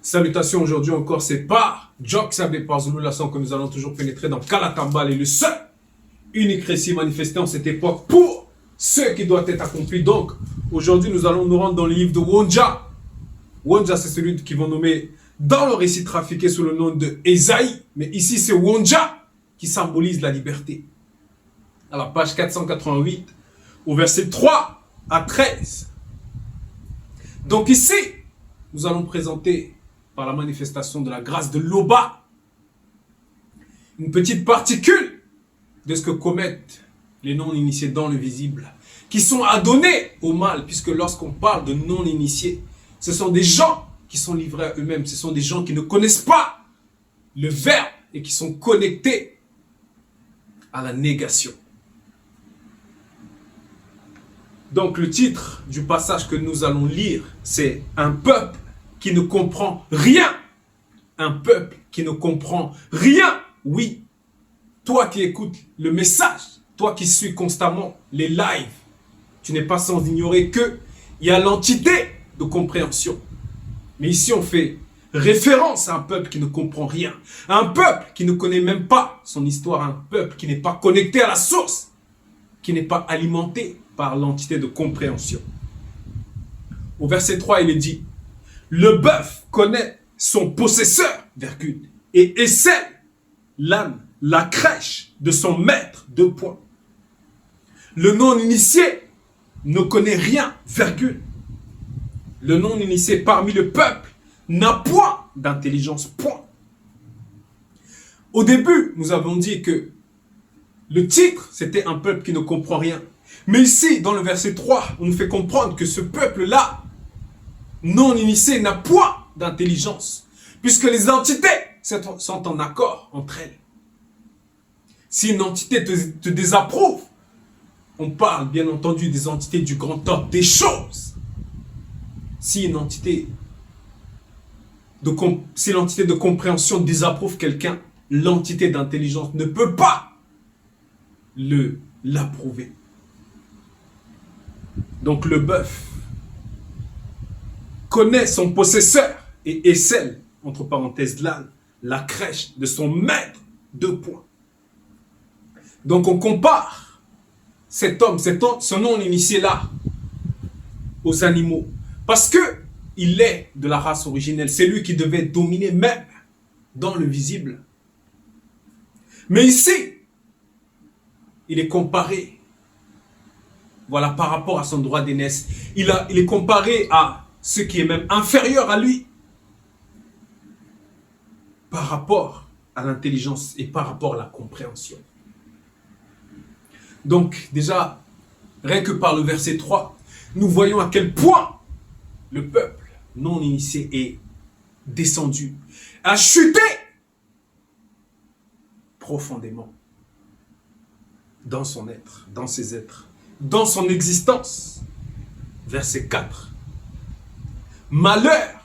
Salutations aujourd'hui encore, c'est par Jox Abe par Zulu Lasson que nous allons toujours pénétrer dans Kalatambal et le seul unique récit manifesté en cette époque pour ce qui doit être accompli. Donc, aujourd'hui, nous allons nous rendre dans le livre de Wonja. Wonja, c'est celui qu'ils vont nommer dans le récit trafiqué sous le nom de Esaïe. Mais ici, c'est Wonja qui symbolise la liberté. À la page 488, au verset 3 à 13. Donc ici, nous allons présenter par la manifestation de la grâce de l'Oba une petite particule de ce que commettent les non-initiés dans le visible, qui sont adonnés au mal, puisque lorsqu'on parle de non-initiés, ce sont des gens qui sont livrés à eux-mêmes, ce sont des gens qui ne connaissent pas le verbe et qui sont connectés à la négation. Donc le titre du passage que nous allons lire, c'est « Un peuple qui ne comprend rien ». Un peuple qui ne comprend rien. Oui, toi qui écoutes le message, toi qui suis constamment les lives, tu n'es pas sans ignorer qu'il y a l'entité de compréhension. Mais ici on fait référence à un peuple qui ne comprend rien. Un peuple qui ne connaît même pas son histoire. Un peuple qui n'est pas connecté à la source. Qui n'est pas alimenté par l'entité de compréhension. Au verset 3, il est dit « Le bœuf connaît son possesseur, virgule, et essaie l'âne, la crèche de son maître, deux points. Le non-initié ne connaît rien, virgule. Le non-initié parmi le peuple n'a point d'intelligence, point. » Au début, nous avons dit que le titre, c'était un peuple qui ne comprend rien. Mais ici, dans le verset 3, on nous fait comprendre que ce peuple-là, non initié, n'a point d'intelligence. Puisque les entités sont en accord entre elles. Si une entité te désapprouve, on parle bien entendu des entités du grand ordre des choses. Si une entité de compréhension désapprouve quelqu'un, l'entité d'intelligence ne peut pas l'approuver. Donc le bœuf connaît son possesseur et essaie, entre parenthèses l'âne, la crèche de son maître, deux points. Donc on compare cet homme, ce non-initié là, aux animaux. Parce que il est de la race originelle. C'est lui qui devait dominer même dans le visible. Mais ici, il est comparé, voilà, par rapport à son droit d'aînesse. Il est comparé à ce qui est même inférieur à lui. Par rapport à l'intelligence et par rapport à la compréhension. Donc, déjà, rien que par le verset 3, nous voyons à quel point le peuple non initié est descendu, a chuté profondément. Dans son être, dans ses êtres, dans son existence. Verset 4. Malheur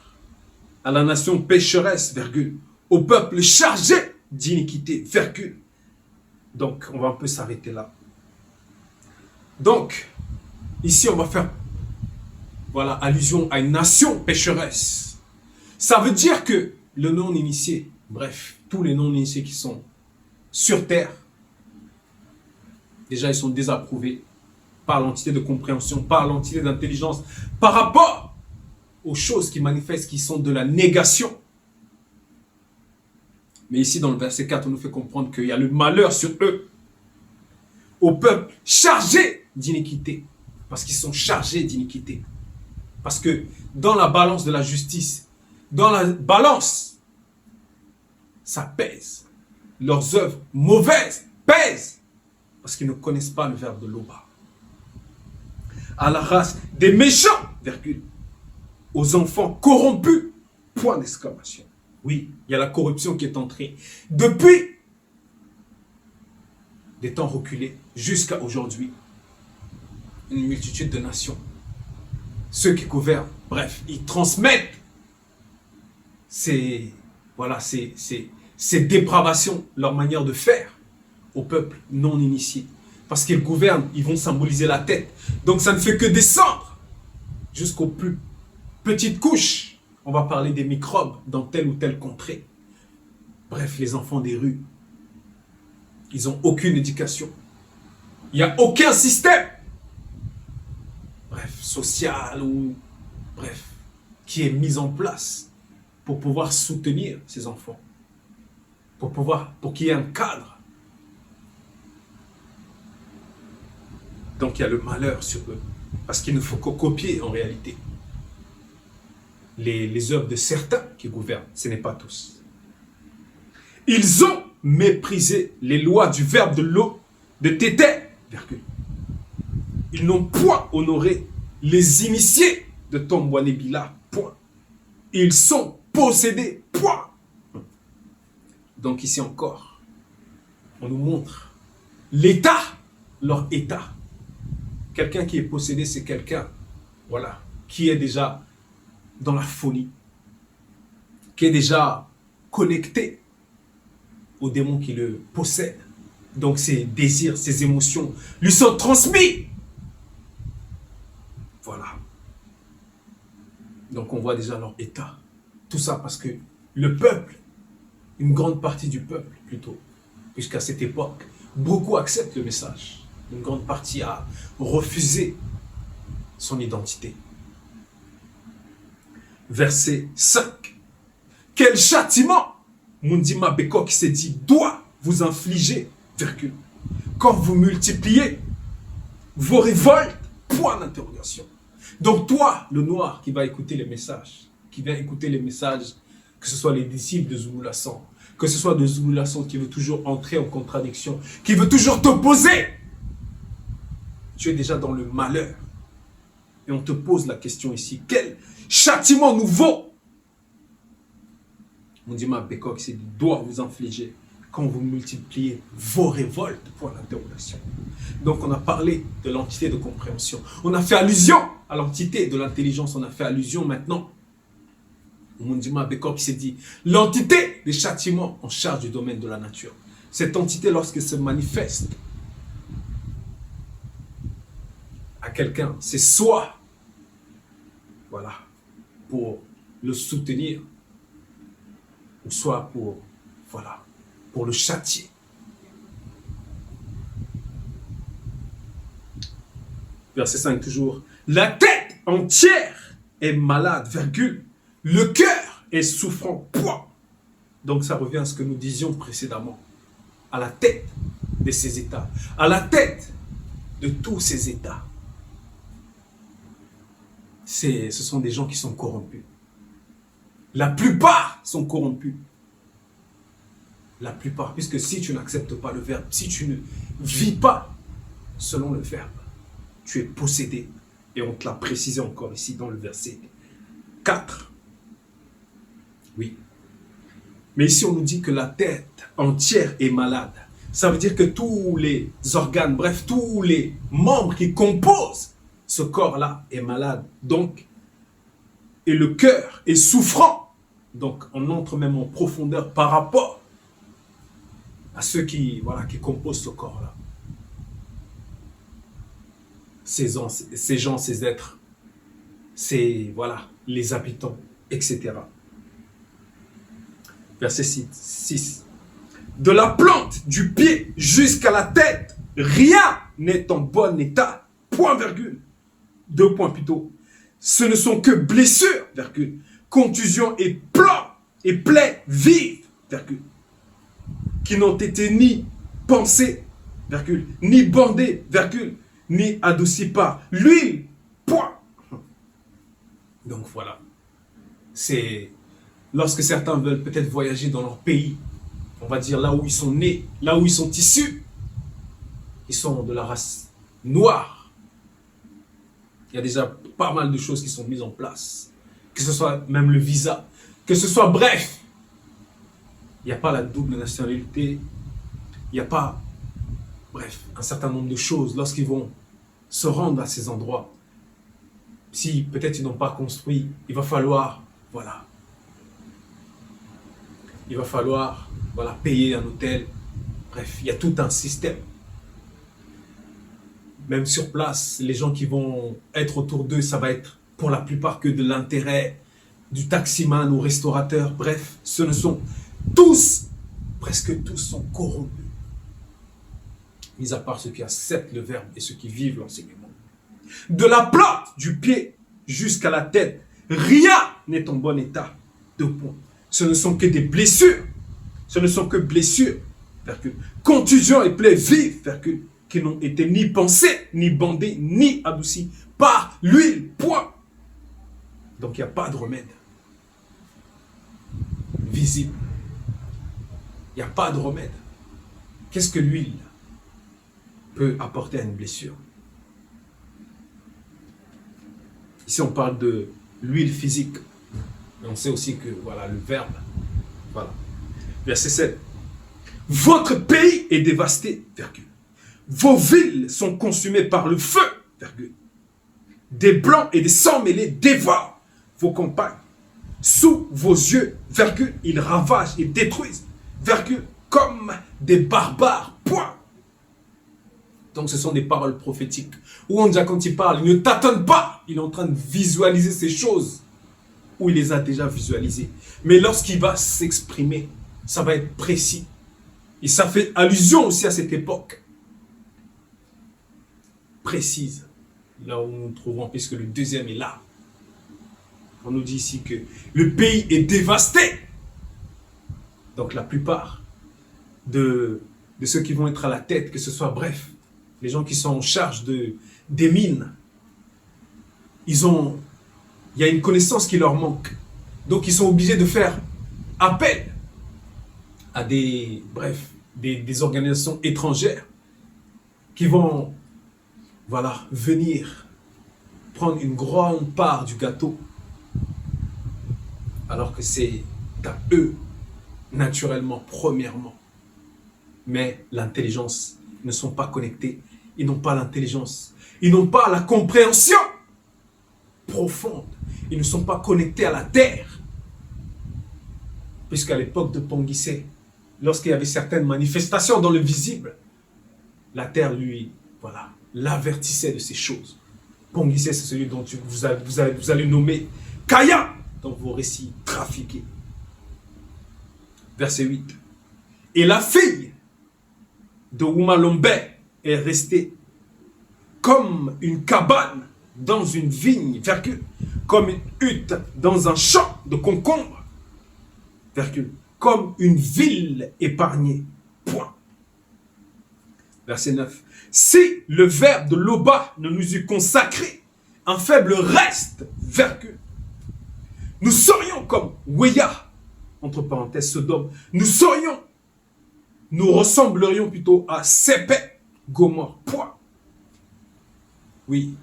à la nation pécheresse, virgule, au peuple chargé d'iniquité, virgule. Donc, on va un peu s'arrêter là. Donc, ici, on va faire, voilà, allusion à une nation pécheresse. Ça veut dire que le non-initié, bref, tous les non-initiés qui sont sur terre, déjà, ils sont désapprouvés par l'entité de compréhension, par l'entité d'intelligence, par rapport aux choses qui manifestent, qui sont de la négation. Mais ici, dans le verset 4, on nous fait comprendre qu'il y a le malheur sur eux, au peuple chargé d'iniquité, parce qu'ils sont chargés d'iniquité. Parce que dans la balance de la justice, dans la balance, ça pèse. Leurs œuvres mauvaises pèsent. Parce qu'ils ne connaissent pas le verbe de l'Oba. À la race des méchants, virgule, aux enfants corrompus, point d'exclamation. Oui, il y a la corruption qui est entrée. Depuis des temps reculés jusqu'à aujourd'hui, une multitude de nations, ceux qui gouvernent, bref, ils transmettent ces dépravations, leur manière de faire, au peuple non initié. Parce qu'ils gouvernent, ils vont symboliser la tête. Donc ça ne fait que descendre jusqu'aux plus petites couches On va parler des microbes dans telle ou telle contrée. Bref, les enfants des rues, ils n'ont aucune éducation. Il n'y a aucun système, bref, social ou, bref, qui est mis en place pour pouvoir soutenir ces enfants, pour qu'il y ait un cadre. Donc il y a le malheur sur eux, parce qu'il ne faut que copier en réalité les œuvres de certains qui gouvernent, ce n'est pas tous. Ils ont méprisé les lois du verbe de l'eau, de Tété, virgule. Ils n'ont point honoré les initiés de Tombouanébila, point. Ils sont possédés, point. Donc ici encore, on nous montre l'état, leur état. Quelqu'un qui est possédé, c'est quelqu'un, voilà, qui est déjà dans la folie, qui est déjà connecté aux démons qui le possèdent. Donc ses désirs, ses émotions lui sont transmis. Voilà. Donc on voit déjà leur état. Tout ça parce que le peuple, une grande partie du peuple plutôt, puisqu'à cette époque, beaucoup acceptent le message. Une grande partie a refusé son identité. Verset 5. Quel châtiment, Mundima Beko qui s'est dit, doit vous infliger, virgule, quand vous multipliez vos révoltes, point d'interrogation. Donc toi, le noir qui va écouter les messages, qui vient écouter les messages, que ce soit les disciples de Zulu Lassan, que ce soit de Zulu Lassan qui veut toujours entrer en contradiction, qui veut toujours t'opposer, tu es déjà dans le malheur. Et on te pose la question ici, quel châtiment nouveau Mundima Beko qui s'est dit, doit vous infliger quand vous multipliez vos révoltes, point d'interrogation. Donc on a parlé de l'entité de compréhension. On a fait allusion à l'entité de l'intelligence. On a fait allusion maintenant au Mundima Beko qui s'est dit, l'entité des châtiments en charge du domaine de la nature. Cette entité, lorsqu'elle se manifeste à quelqu'un, c'est soit, voilà, pour le soutenir, ou soit pour, voilà, pour le châtier. Verset 5 toujours. La tête entière est malade, virgule. Le cœur est souffrant, point. Donc ça revient à ce que nous disions précédemment. À la tête de ces états. À la tête de tous ces états. Ce sont des gens qui sont corrompus. La plupart sont corrompus. La plupart, puisque si tu n'acceptes pas le verbe, si tu ne vis pas selon le verbe, tu es possédé. Et on te l'a précisé encore ici dans le verset 4. Oui. Mais ici on nous dit que la tête entière est malade. Ça veut dire que tous les organes, bref, tous les membres qui composent ce corps-là est malade. Donc, et le cœur est souffrant. Donc, on entre même en profondeur par rapport à ceux qui, voilà, qui composent ce corps-là. Ces gens, ces êtres, voilà, les habitants, etc. Verset 6. De la plante du pied jusqu'à la tête, rien n'est en bon état. Point virgule. 2 points plutôt. Ce ne sont que blessures, virgule, contusions et plans et plaies vives, virgule, qui n'ont été ni pensées, virgule, ni bandées, virgule, ni adoucies par l'huile, point. Donc voilà. C'est lorsque certains veulent peut-être voyager dans leur pays, on va dire là où ils sont nés, là où ils sont issus, ils sont de la race noire. Il y a déjà pas mal de choses qui sont mises en place. Que ce soit même le visa, que ce soit bref. Il n'y a pas la double nationalité. Il n'y a pas, bref, un certain nombre de choses lorsqu'ils vont se rendre à ces endroits. Si peut-être ils n'ont pas construit, il va falloir, voilà. Il va falloir, voilà, payer un hôtel. Bref, il y a tout un système. Même sur place, les gens qui vont être autour d'eux, ça va être pour la plupart que de l'intérêt, du taximan au restaurateur, bref, ce ne sont tous, presque tous sont corrompus. Mis à part ceux qui acceptent le verbe et ceux qui vivent l'enseignement. De la plante du pied jusqu'à la tête, rien n'est en bon état. 2 points. Ce ne sont que des blessures. Ce ne sont que blessures. Contusions et plaies vives, qui n'ont été ni pensées, ni bandées, ni adoucies par l'huile. Point. Donc il n'y a pas de remède visible. Il n'y a pas de remède. Qu'est-ce que l'huile peut apporter à une blessure? Ici, on parle de l'huile physique. Mais on sait aussi que, voilà, le verbe. Voilà. Verset 7. Votre pays est dévasté, virgule. Vos villes sont consumées par le feu, virgule. Des blancs et des sang-mêlés dévorent vos campagnes. Sous vos yeux, virgule, ils ravagent et détruisent, virgule, comme des barbares, point. Donc ce sont des paroles prophétiques. Où on dit quand il parle, il ne tâtonne pas. Il est en train de visualiser ces choses. Ou il les a déjà visualisées. Mais lorsqu'il va s'exprimer, ça va être précis. Et ça fait allusion aussi à cette époque. Précise. Là où nous nous trouvons, puisque le deuxième est là. On nous dit ici que le pays est dévasté. Donc la plupart de ceux qui vont être à la tête, que ce soit bref, les gens qui sont en charge des mines, il y a une connaissance qui leur manque. Donc ils sont obligés de faire appel à des organisations étrangères qui vont, voilà, venir prendre une grande part du gâteau. Alors que c'est à eux, naturellement, premièrement. Mais l'intelligence, ils ne sont pas connectés. Ils n'ont pas l'intelligence. Ils n'ont pas la compréhension profonde. Ils ne sont pas connectés à la terre. Puisqu'à l'époque de Ponguissé, lorsqu'il y avait certaines manifestations dans le visible, la terre, lui, voilà, l'avertissait de ces choses. Ponguissé, c'est celui dont vous allez nommer Kaya dans vos récits trafiqués. Verset 8. Et la fille de Oumalombe est restée comme une cabane dans une vigne, virgule, comme une hutte dans un champ de concombres, virgule, comme une ville épargnée, point. Verset 9. Si le verbe de Loba ne nous eût consacré un faible reste, virgule, nous serions comme Weya, entre parenthèses, Sodome. Nous ressemblerions plutôt à Sépé, Gomorrhe, point. Oui,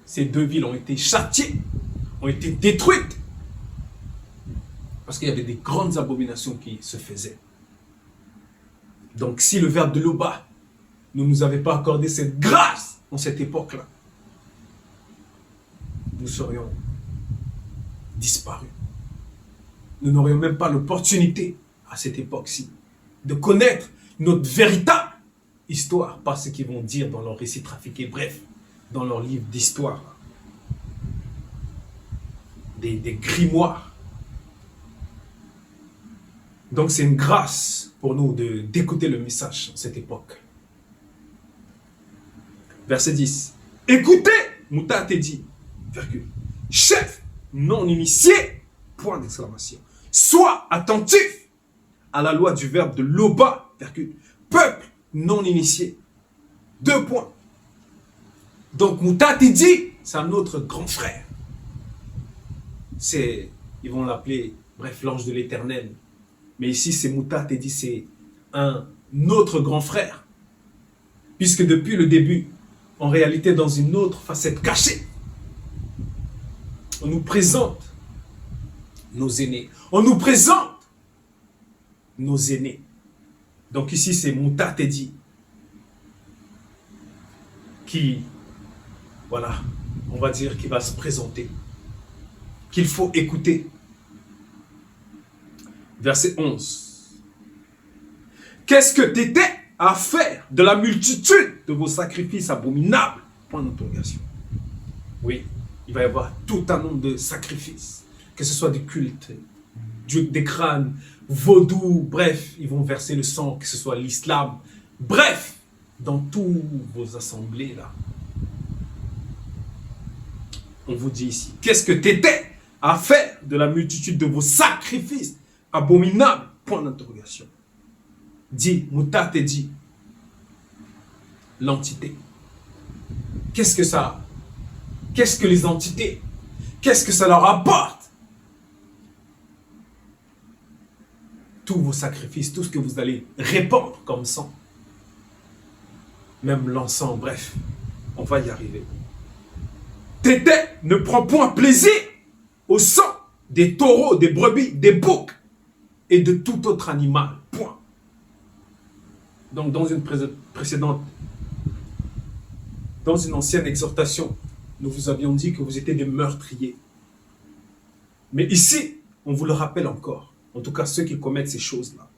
ces 2 villes ont été châtiées, ont été détruites. Parce qu'il y avait des grandes abominations qui se faisaient. Donc si le verbe de Loba ne nous avait pas accordé cette grâce en cette époque-là, nous serions disparus. Nous n'aurions même pas l'opportunité à cette époque-ci de connaître notre véritable histoire par ce qu'ils vont dire dans leurs récits trafiqués, bref, dans leurs livres d'histoire, des grimoires. Donc c'est une grâce pour nous d'écouter le message en cette époque. Verset 10. Écoutez, Mouta te dit, virgule, chef non initié, point d'exclamation. Sois attentif à la loi du verbe de Loba, virgule, peuple non initié. 2 points. Donc Mouta te dit, c'est un autre grand frère. Ils vont l'appeler, bref, l'ange de l'éternel. Mais ici, c'est Mouta te dit, c'est un autre grand frère. Puisque depuis le début, en réalité, dans une autre facette cachée, on nous présente nos aînés. On nous présente nos aînés. Donc ici, c'est Mouta te dit qui, voilà, on va dire, qui va se présenter, qu'il faut écouter. Verset 11. Qu'est-ce que t'étais à faire de la multitude de vos sacrifices abominables? Point d'interrogation. Oui, il va y avoir tout un nombre de sacrifices que ce soit des cultes, des crânes, vaudou, bref, ils vont verser le sang, que ce soit l'islam, bref, dans tous vos assemblées là. On vous dit ici, qu'est-ce que t'étais à faire de la multitude de vos sacrifices abominables? Point d'interrogation. Dit, Mouta te dit, l'entité. Qu'est-ce que ça? Qu'est-ce que les entités? Qu'est-ce que ça leur apporte? Tous vos sacrifices, tout ce que vous allez répandre comme sang. Même l'encens, bref, on va y arriver. Tété ne prend point plaisir au sang des taureaux, des brebis, des boucs et de tout autre animal. Point. Donc, dans une précédente, dans une ancienne exhortation, nous vous avions dit que vous étiez des meurtriers. Mais ici, on vous le rappelle encore, en tout cas ceux qui commettent ces choses-là.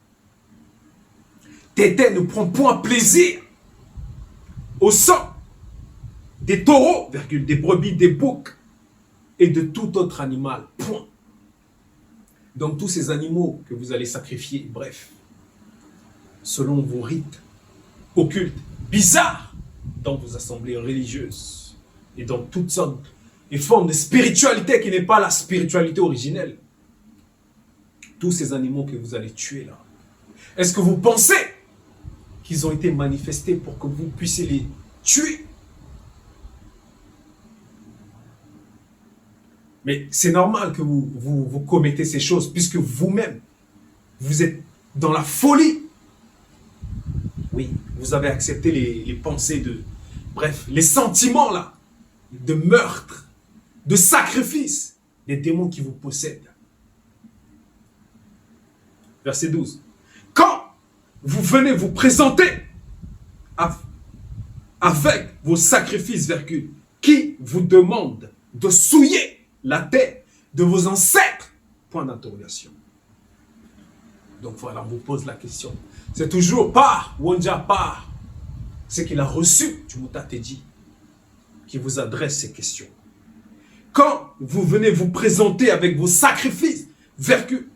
Tété ne prend point plaisir au sang des taureaux, virgule, des brebis, des boucs et de tout autre animal. Point. Donc tous ces animaux que vous allez sacrifier, bref, selon vos rites occultes, bizarres, dans vos assemblées religieuses et dans toutes sortes et formes de spiritualité qui n'est pas la spiritualité originelle. Tous ces animaux que vous allez tuer là, est-ce que vous pensez qu'ils ont été manifestés pour que vous puissiez les tuer? Mais c'est normal que vous commettez ces choses, puisque vous-même, vous êtes dans la folie. Oui, vous avez accepté les pensées de... Bref, les sentiments là, de meurtre, de sacrifice, des démons qui vous possèdent. Verset 12. Quand vous venez vous présenter avec vos sacrifices, virgule, qui vous demande de souiller la terre de vos ancêtres, point d'interrogation. Donc voilà, on vous pose la question. C'est toujours par Wonja, par ce qu'il a reçu du Mouta te dit, qui vous adresse ces questions. Quand vous venez vous présenter avec vos sacrifices, virgule,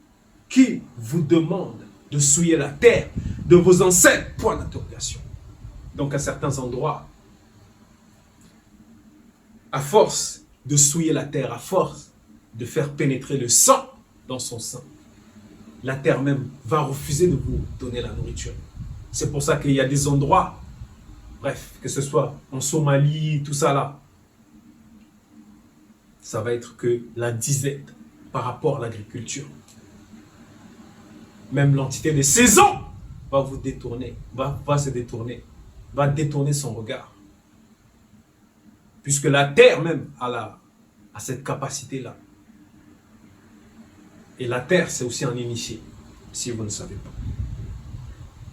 qui vous demande de souiller la terre de vos ancêtres, point d'interrogation. Donc à certains endroits, à force de souiller la terre, à force de faire pénétrer le sang dans son sein, la terre même va refuser de vous donner la nourriture. C'est pour ça qu'il y a des endroits, bref, que ce soit en Somalie, tout ça là, ça va être que la disette par rapport à l'agriculture. Même l'entité des saisons va vous détourner, va se détourner, va détourner son regard. Puisque la terre même a cette capacité-là. Et la terre, c'est aussi un initié, si vous ne savez pas.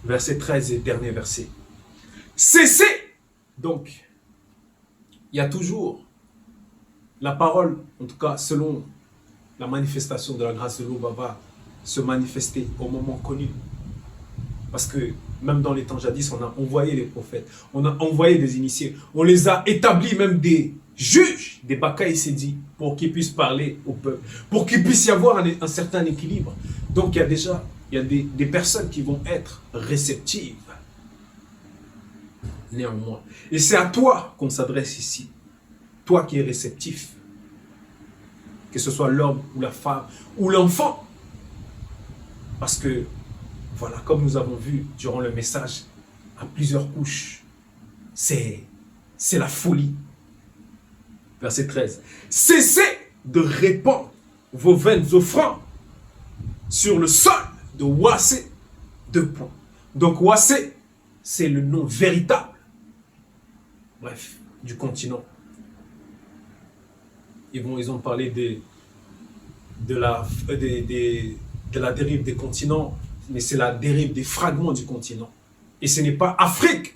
Verset 13 et dernier verset. Cessez! Donc, il y a toujours la parole, en tout cas selon la manifestation de la grâce de l'eau, va se manifester au moment connu. Parce que même dans les temps jadis, on a envoyé les prophètes, on a envoyé des initiés, on les a établis même des juges, des Bakaï Sedi, pour qu'ils puissent parler au peuple, pour qu'il puisse y avoir un certain équilibre. Donc il y a des personnes qui vont être réceptives. Néanmoins. Et c'est à toi qu'on s'adresse ici. Toi qui es réceptif. Que ce soit l'homme ou la femme ou l'enfant. Parce que, voilà, comme nous avons vu durant le message, à plusieurs couches, c'est la folie. Verset 13. Cessez de répandre vos vaines offrandes sur le sol de Wassé. 2 points. Donc Wassé, c'est le nom véritable, bref, du continent. Ils ont parlé de la dérive des continents, mais c'est la dérive des fragments du continent. Et ce n'est pas Afrique,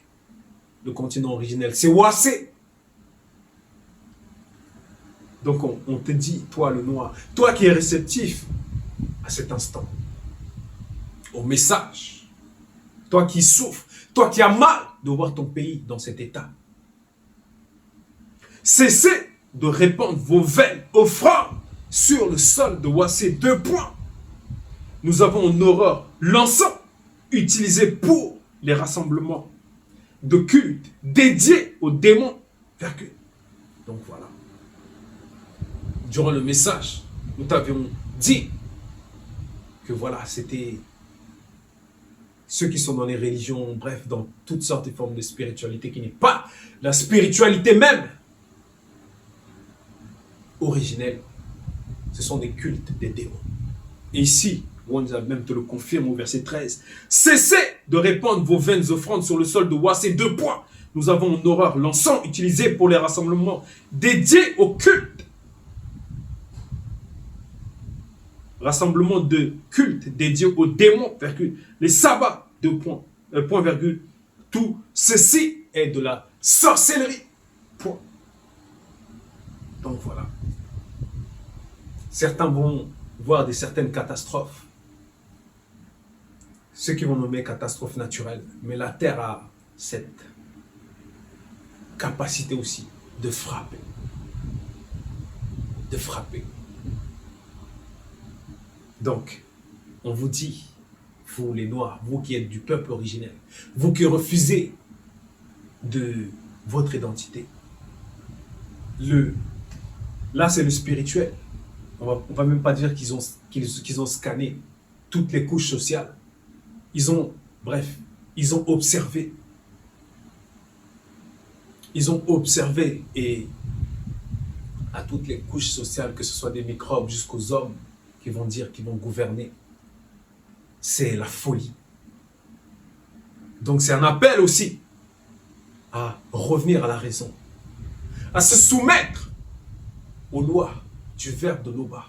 le continent originel, c'est Wassé. Donc on te dit, toi le noir, toi qui es réceptif à cet instant, au message, toi qui souffres, toi qui as mal de voir ton pays dans cet état, cessez de répandre vos vaines offrandes sur le sol de Wassé, 2 points. Nous avons en horreur l'encens utilisé pour les rassemblements de culte dédiés aux démons. Virgule. Donc voilà. Durant le message, nous t'avions dit que voilà, c'était ceux qui sont dans les religions, bref, dans toutes sortes de formes de spiritualité qui n'est pas la spiritualité même originelle. Ce sont des cultes des démons. Et ici, Wanza même te le confirme au verset 13. Cessez de répandre vos vaines offrandes sur le sol de Wassé, 2 points. Nous avons en horreur l'encens utilisé pour les rassemblements dédiés au culte. Rassemblement de culte dédié aux démons, virgule. Les sabbats, 2 points, point virgule. Tout ceci est de la sorcellerie. Point. Donc voilà. Certains vont voir certaines catastrophes. Ceux qui vont nommer catastrophes naturelles. Mais la terre a cette capacité aussi de frapper. De frapper. Donc, on vous dit, vous les Noirs, vous qui êtes du peuple originel, vous qui refusez de votre identité, là c'est le spirituel. On va même pas dire qu'ils ont scanné toutes les couches sociales. Ils ont observé. Ils ont observé et à toutes les couches sociales, que ce soit des microbes jusqu'aux hommes, qui vont dire qu'ils vont gouverner. C'est la folie. Donc c'est un appel aussi à revenir à la raison, à se soumettre aux lois du verbe de l'Oba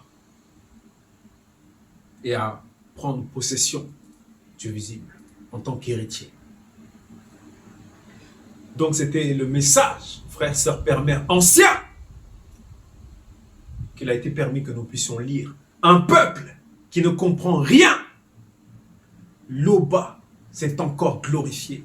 et à prendre possession du visible en tant qu'héritier. Donc c'était le message, frères, sœurs, pères, mères anciens, qu'il a été permis que nous puissions lire. Un peuple qui ne comprend rien, l'Oba s'est encore glorifié.